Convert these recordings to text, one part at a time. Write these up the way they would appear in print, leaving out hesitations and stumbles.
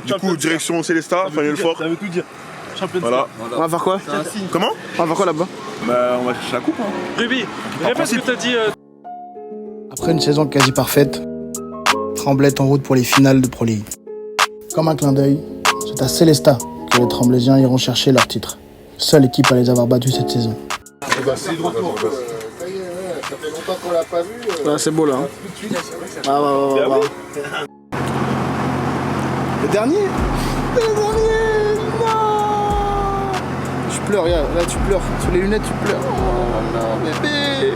Du coup, direction Célestat, Final Four. Ça veut tout dire. Champion de Voilà. On va faire quoi? Comment? On va faire quoi là-bas? Bah, on va chercher la coupe. Hein. Ruby, répète ce que t'as dit. Après une saison quasi parfaite, Tremblay est en route pour les finales de Pro League. Comme un clin d'œil, c'est à Célestat que les Tremblaysiens iront chercher leur titre. Seule équipe à les avoir battus cette saison. C'est de retour. Ça y est, ça fait longtemps qu'on l'a pas vu. Ah, c'est beau là. Hein. Ah, Le dernier? Non. Je pleure, regarde, là tu pleures. Sur les lunettes, tu pleures. Oh non, bébé.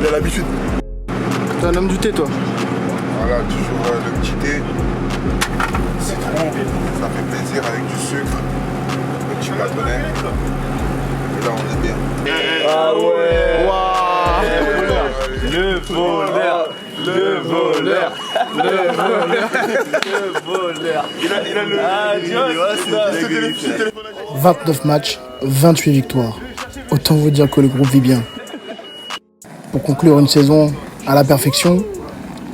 Il a l'habitude. T'es un homme du thé, toi. Voilà, toujours le petit thé. Citron, ça fait plaisir avec du sucre. Le petit bâtonnet. Et là, on est bien. Ah ouais. Waouh. Le voleur. Le voleur. Le voleur. Il a le. Ah, Dieu, 29 matchs, 28 victoires. Autant vous dire que le groupe vit bien. Pour conclure une saison à la perfection,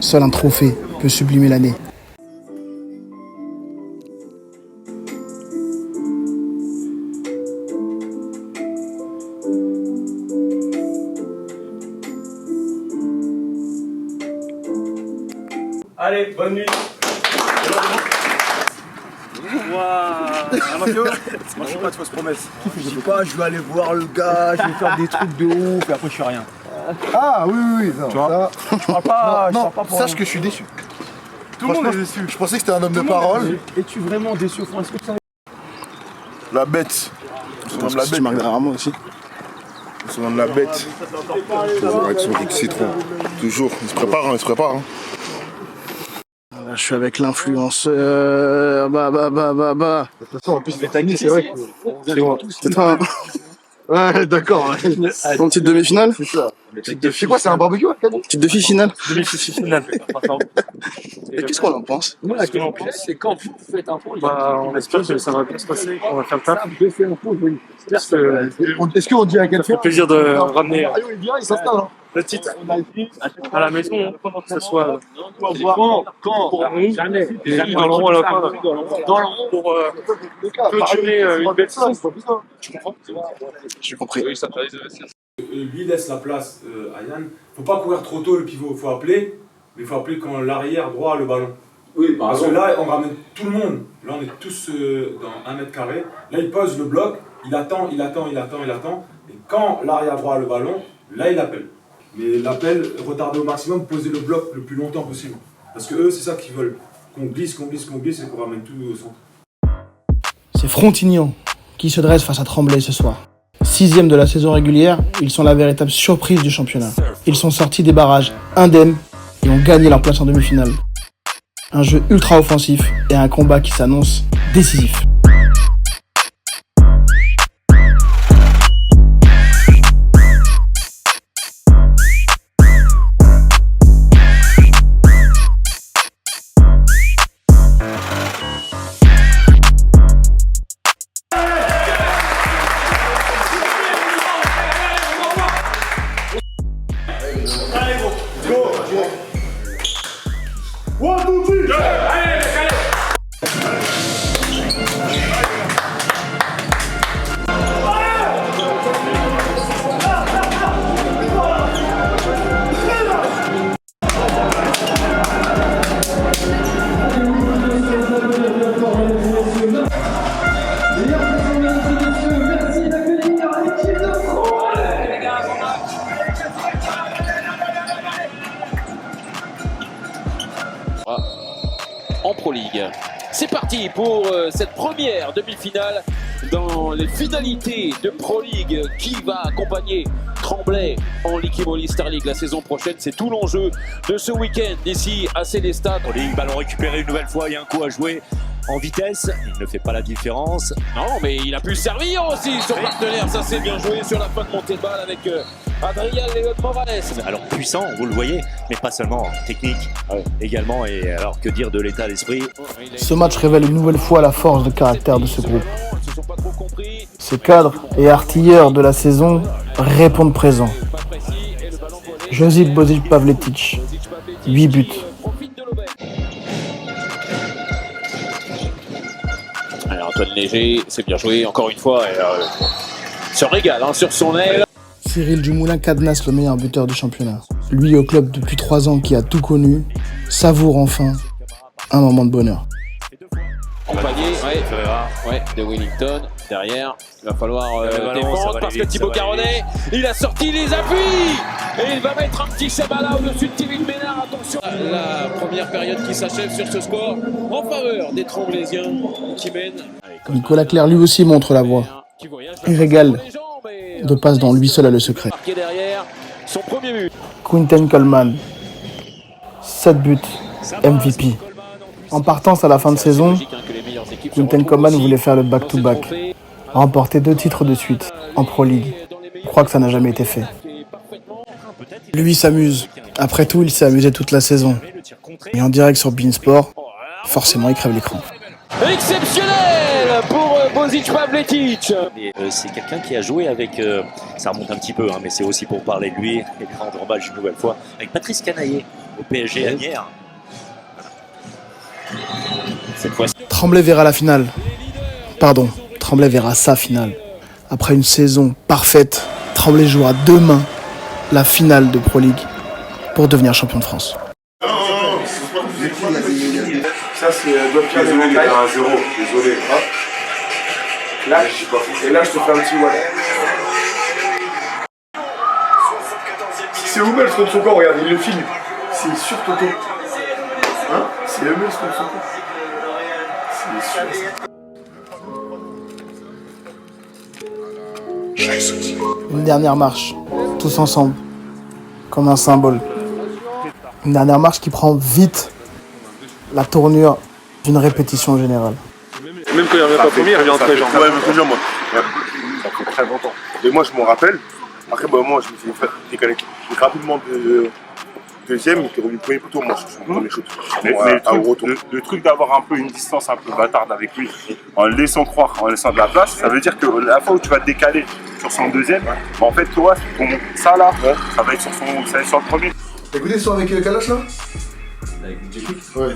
seul un trophée peut sublimer l'année. Allez, bonne nuit. Waouh. Mathieu, moi je suis pas de fausse promesse. Je dis pas, je vais aller voir le gars, je vais faire des trucs de ouf et après je fais rien. Ah oui, non, Tu vois ça... Je parle pas, non, je parle pas pour sache rien. que je suis déçu. Tout le monde est Franchement, déçu. Je pensais que c'était un homme de parole. Es-tu vraiment déçu au fond? Est-ce que tu savais? La bête. On se nomme la Tu bête. marques derrière moi aussi. On se nomme la bête. Toujours avec son jus de citron. Toujours. Il se prépare, hein, il se prépare. Hein. Là, je suis avec l'influenceur. Bah. De toute façon, en plus, les taguer, c'est vrai que c'est bon. C'est toi, hein. Ouais, d'accord. Ton titre demi-finale? C'est ça. C'est quoi, c'est un barbecue, Arcadie? Titre de fille finale? Demi-finale. Et qu'est-ce qu'on en pense? Moi, ce que j'en pense, c'est quand vous faites un pont, on espère que ça va bien se passer. On va faire le taf. Est-ce qu'on dit à quel Ça fait plaisir de ramener Mario, il vient, il s'installe. le titre à la maison, que ce soit quand pour nous, jamais, et dans le rond à la fin, dans le rond pour clôturer une belle saison. Tu comprends? J'ai compris. Lui laisse la place à Yann. Faut pas courir trop tôt le pivot, faut appeler, mais il faut appeler quand l'arrière droit a le ballon. Oui, Parce que là, on ramène tout le monde. Là, on est tous dans 1 mètre carré. Là, il pose le bloc, il attend. Et quand l'arrière droit a le ballon, là, il appelle. Mais l'appel, retarder au maximum, poser le bloc le plus longtemps possible. Parce que eux, c'est ça qu'ils veulent. Qu'on glisse et qu'on ramène tout au centre. C'est Frontignan qui se dresse face à Tremblay ce soir. 6e de la saison régulière, ils sont la véritable surprise du championnat. Ils sont sortis des barrages indemnes et ont gagné leur place en demi-finale. Un jeu ultra offensif et un combat qui s'annonce décisif. En Pro League. C'est parti pour cette première demi-finale dans les finalités de Pro League qui va accompagner Tremblay en Liquid Star League la saison prochaine. C'est tout l'enjeu de ce week-end ici à Célestat. Pro League, ballon récupéré une nouvelle fois, il y a un coup à jouer. en vitesse, il ne fait pas la différence. Non, mais il a pu servir aussi son partenaire. Ça c'est bien joué sur la fin de montée de balle avec Adrian Léon Morales. Alors puissant, vous le voyez, mais pas seulement technique également. Et alors que dire de l'état d'esprit? Ce match révèle une nouvelle fois la force de caractère de ce groupe. Ils se sont pas trop compris. Ces cadres et artilleurs de la saison répondent présents. Pas précis et le ballon volé. Josip Bozic Pavletic, 8 buts. Profite de l'aubaine. Alors Antoine Léger, c'est bien joué encore une fois. Et, se régale sur son aile. Cyril Dumoulin cadenasse le meilleur buteur du championnat. Lui au club depuis 3 ans qui a tout connu, savoure enfin un moment de bonheur. Compagnie, ouais, de Wellington. Derrière, il va falloir défendre parce que Thibaut Caronnet, il a sorti les appuis et il va mettre un petit Chabala au-dessus de Kevin Ménard. Attention, la première période qui s'achève sur ce score en faveur des Tremblésiens qui mènent. Nicolas Clerc lui aussi montre la voie. Il régale de passes dont lui seul a le secret. Marqué derrière son premier but. Quinten Coleman, 7 buts, MVP. En partance à la fin de saison, Quinten Coleman voulait faire le back-to-back, remporter 2 titres de suite en Pro League. Je crois que ça n'a jamais été fait. Lui s'amuse. Après tout, il s'est amusé toute la saison. Et en direct sur beIN Sport, forcément il crève l'écran. Exceptionnel pour Bozic Pavletic. C'est quelqu'un qui a joué avec, ça remonte un petit peu, mais c'est aussi pour parler de lui et de rendre hommage une nouvelle fois, avec Patrice Canaillé au PSG Agnières. Cette fois-ci. Tremblay verra la finale. Pardon, Tremblay verra sa finale. Après une saison parfaite, Tremblay jouera demain la finale de Pro League pour devenir champion de France. Ça, c'est désolé, il est à 0. Désolé. Là, et là, je te fais un petit ouais. Si c'est Hummels contre son corps, regarde, il le filme. C'est sur Toto. Hein? C'est Hummels contre son corps. C'est sûr. Une dernière marche, tous ensemble, comme un symbole. Une dernière marche qui prend vite la tournure d'une répétition générale. Même quand il revient pas premier, il revient en très genre. Ouais, mais très moi. Ça fait très longtemps. Et moi, je m'en rappelle. Après, moi, je me suis fait décaler. Donc, rapidement, deuxième, il était revenu premier plutôt, moi, sur son premier shoot. Mais le truc d'avoir un peu une distance un peu bâtarde avec lui, en le laissant croire, en laissant de la place, ça veut dire que la fois où tu vas te décaler sur son deuxième, en fait, toi, ça là, ça va être sur le premier. T'as écouté ça avec Kalash là? Avec Djeki? Ouais,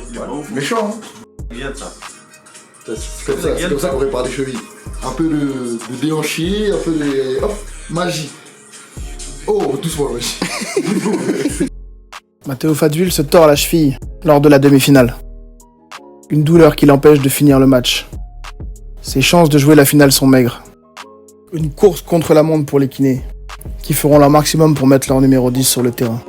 méchant, hein? Il vient de ça. C'est comme ça qu'on répare des chevilles. Un peu de déhanché, un peu de. Hop, magie. Oh, doucement, magie. Matteo Fadville se tord la cheville lors de la demi-finale. Une douleur qui l'empêche de finir le match. Ses chances de jouer la finale sont maigres. Une course contre la montre pour les kinés, qui feront leur maximum pour mettre leur numéro 10 sur le terrain.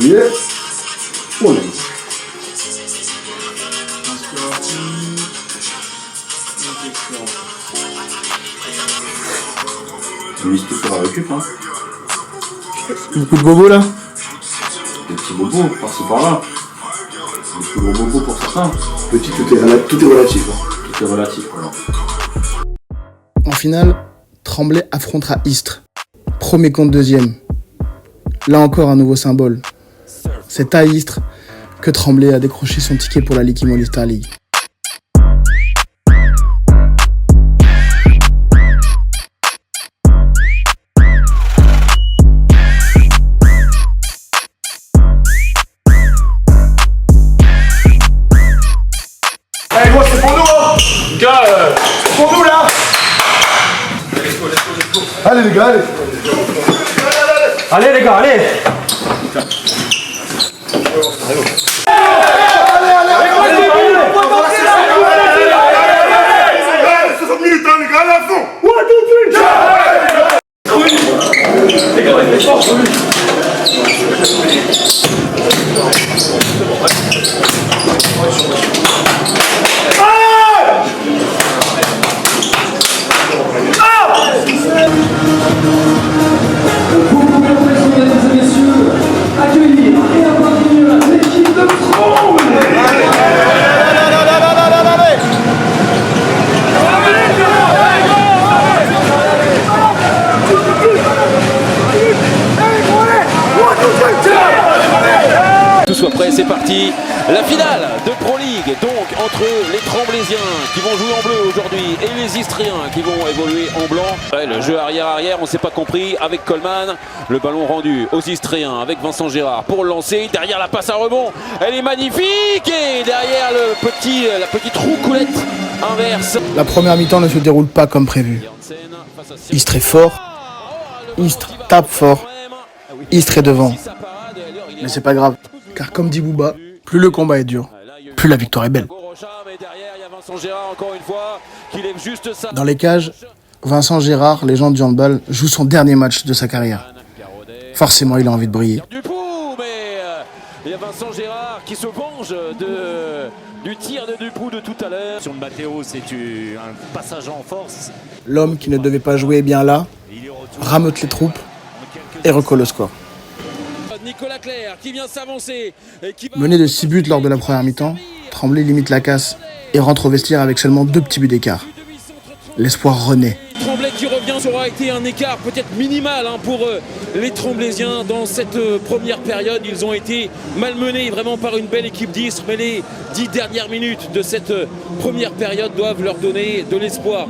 Yeah. Oh, là. Tu mises tout sur la récup, hein. Beaucoup de bobos là. Des petits bobos, par-ci par-là. Des plus gros bobos pour certains. Petit, tout est relatif. Hein. Tout est relatif, voilà. En finale, Tremblay affrontera Istres. Premier contre deuxième. Là encore un nouveau symbole. C'est à Istres que Tremblay a décroché son ticket pour la Ligue Star League. Allez, moi, c'est pour nous, hein. Gars, C'est pour nous, là. Allez, les gars, allez. allez les gars, allez. 60 minutes, hein, les gars, allez à fond. Mesdames et messieurs, accueillir et applaudir soit prêt, c'est parti. La finale de Pro League, donc entre les Tremblésiens qui vont jouer en bleu aujourd'hui et les Istriens qui vont évoluer en blanc. Ouais, le jeu arrière-arrière, on ne s'est pas compris avec Coleman. Le ballon rendu aux Istriens avec Vincent Gérard pour le lancer. Derrière la passe à rebond, elle est magnifique. Et derrière la petite roucoulette inverse. La première mi-temps ne se déroule pas comme prévu. Istres est fort, Istres tape fort, Istres est devant. Mais c'est pas grave, car comme dit Booba, plus le combat est dur, plus la victoire est belle. Dans les cages, Vincent Gérard, légende du handball, joue son dernier match de sa carrière. Forcément, il a envie de briller. Il y a Vincent Gérard qui se venge du tir de Dupou de tout à l'heure. Sur le Matteo, c'est un passage en force. L'homme qui ne devait pas jouer est bien là, rameute les troupes et recolle le score. Nicolas Clerc qui vient s'avancer. Mené de 6 buts lors de la première mi-temps, Tremblay limite la casse et rentre au vestiaire avec seulement 2 petits buts d'écart. L'espoir renaît. Tremblay qui revient, ça aura été un écart peut-être minimal pour les Tremblésiens dans cette première période. Ils ont été malmenés vraiment par une belle équipe d'Istres, mais les 10 dernières minutes de cette première période doivent leur donner de l'espoir.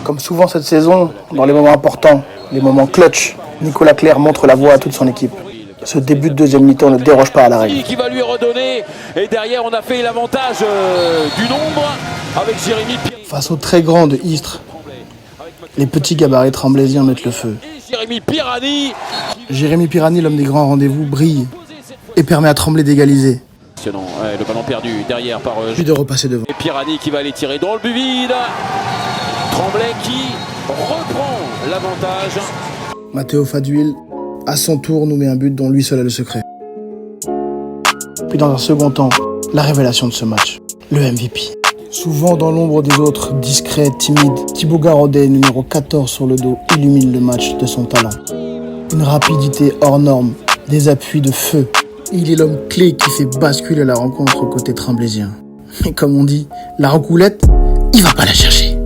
Comme souvent cette saison, dans les moments importants, les moments clutch, Nicolas Clerc montre la voie à toute son équipe. Ce début de deuxième mi-temps ne déroge pas à la règle. Qui va lui redonner, et derrière on a fait l'avantage du nombre avec Jérémy Pirani. Face au très grand de Istres, les petits gabarits tremblésiens mettent le feu. Jérémy Pirani, l'homme des grands rendez-vous, brille et permet à Tremblay d'égaliser. Le ballon perdu derrière par puis de repasser devant. Et Pirani qui va aller tirer dans le but vide. Tremblay qui reprend l'avantage. Matteo Faduil, à son tour, nous met un but dont lui seul a le secret. Puis dans un second temps, la révélation de ce match, le MVP. Souvent dans l'ombre des autres, discret, timide, Thibaut Garodet, numéro 14 sur le dos, illumine le match de son talent. Une rapidité hors norme, des appuis de feu. Il est l'homme clé qui fait basculer la rencontre côté tremblésiens. Et comme on dit, la roucoulette, il va pas la chercher.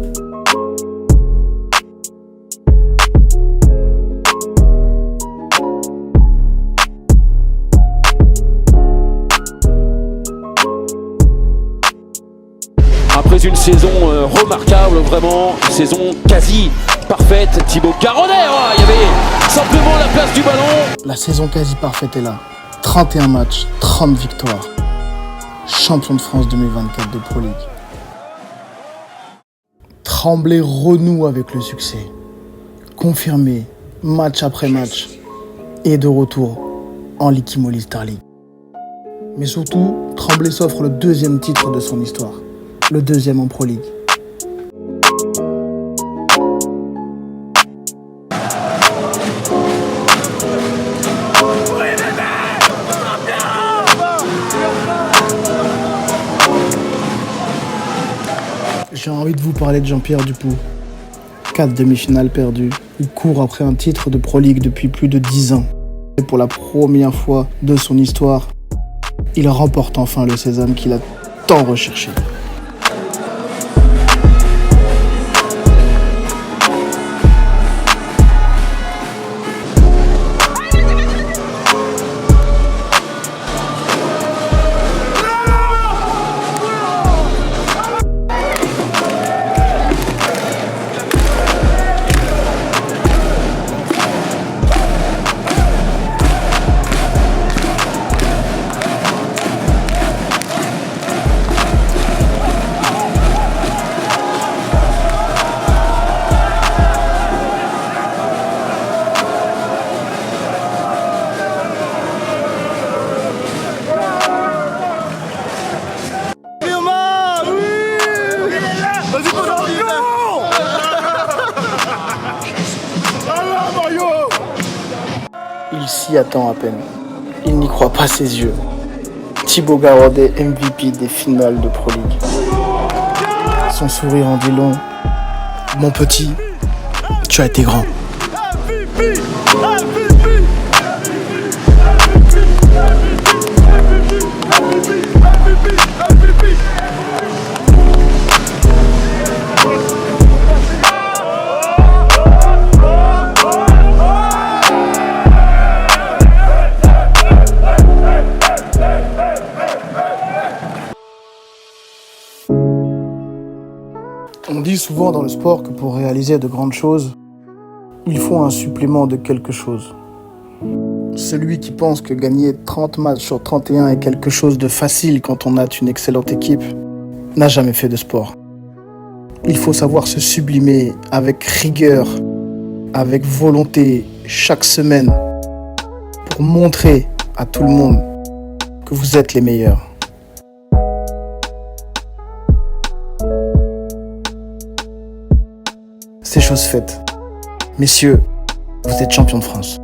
Après une saison remarquable, vraiment, une saison quasi parfaite, Thibaut Garodet, il y avait simplement la place du ballon. La saison quasi parfaite est là. 31 matchs, 30 victoires. Champion de France 2024 de Pro League. Tremblay renoue avec le succès. Confirmé, match après match. Et de retour en Liquimoli Star League. Mais surtout, Tremblay s'offre le deuxième titre de son histoire. Le deuxième en Pro League. J'ai envie de vous parler de Jean-Pierre Dupou. 4 demi-finales perdues. Il court après un titre de Pro League depuis plus de 10 ans. Et pour la première fois de son histoire, il remporte enfin le sésame qu'il a tant recherché. Il s'y attend à peine. Il n'y croit pas ses yeux. Thibaut Garodet, MVP des finales de Pro League. Son sourire en dit long. Mon petit, tu as été grand. souvent dans le sport que pour réaliser de grandes choses, il faut un supplément de quelque chose. Celui qui pense que gagner 30 matchs sur 31 est quelque chose de facile quand on a une excellente équipe n'a jamais fait de sport. Il faut savoir se sublimer avec rigueur, avec volonté chaque semaine pour montrer à tout le monde que vous êtes les meilleurs. C'est chose faite. Messieurs, vous êtes champions de France.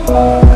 Bye.